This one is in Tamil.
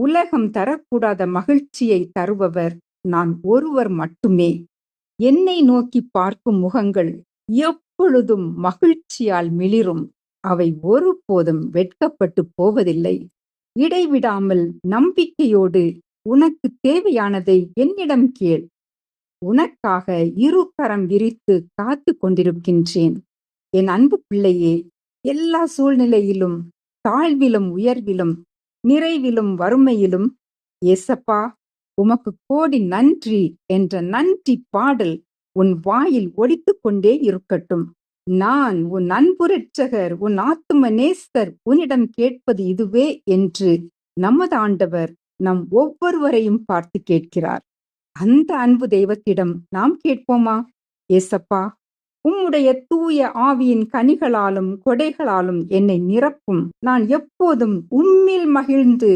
உலகம் தரக்கூடாத மகிழ்ச்சியை தருபவர் நான் ஒருவர் மட்டுமே. என்னை நோக்கி பார்க்கும் முகங்கள் எப்பொழுதும் மகிழ்ச்சியால் மிளிரும். அவை ஒருபோதும் வெட்கப்பட்டு போவதில்லை. இடைவிடாமல் நம்பிக்கையோடு உனக்கு தேவையானதை என்னிடம் கேள். உனக்காக இரு கரம் விரித்து காத்து கொண்டிருக்கின்றேன். என் அன்பு பிள்ளையே, எல்லா சூழ்நிலையிலும், தாழ்விலும் உயர்விலும், நிறைவிலும் வறுமையிலும், ஏசப்பா உமக்கு கோடி நன்றி என்ற நன்றி பாடல் உன் வாயில் ஒலித்துக் கொண்டே இருக்கட்டும். நான் உன் அன்பு இரட்சகர், உன் ஆத்தும நேசர் உன்னிடம் கேட்பது இதுவே என்று நமது ஆண்டவர் நம் ஒவ்வொருவரையும் பார்த்து கேட்கிறார். அந்த அன்பு தெய்வத்திடம் நாம் கேட்போமா? ஏசப்பா, உம்முடைய தூய ஆவியின் கனிகளாலும் கொடைகளாலும் என்னை நிரப்பும். நான் எப்போதும் உம்மில் மகிழ்ந்து